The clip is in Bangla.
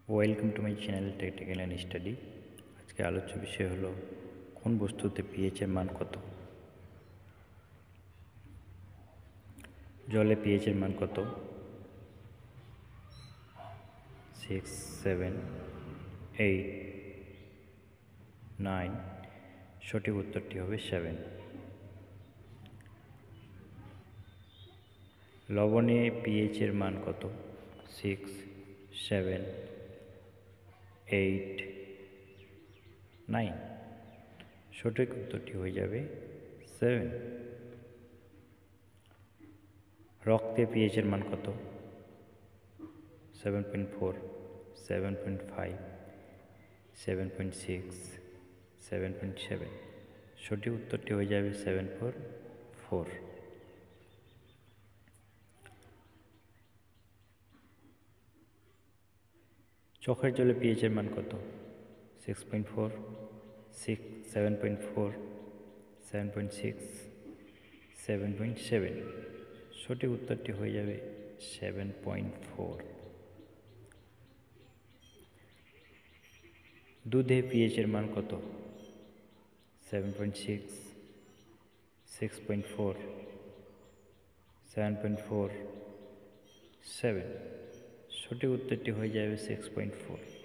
Welcome to my channel technical and study. আজকে আলোচ্য বিষয় হলো কোন বস্তুতে পিএইচ এর মান কত। জলে পিএইচ এর মান কত? 6, 7, 8, 9। সঠিক উত্তরটি হবে 7। লবণে পিএইচ এর মান কত? 6, 7, 8, 9। সঠিক উত্তরটি হয়ে যাবে 7। রক্তে পিএইচ এর মান কত? 7.4, 7.5, 7.6, 7.7। সঠিক উত্তরটি হয়ে যাবে 7.4। চোখের জলে পিএইচ এর মান কত? 6.4, 7.4, 7.6, 7.7। সঠিক উত্তরটি হয়ে যাবে 7.4। দুধে পিএইচ এর মান কত? 7.6, 6.4, 7.4, 7। সঠিক উত্তরটি হয়ে যাবে 6.4।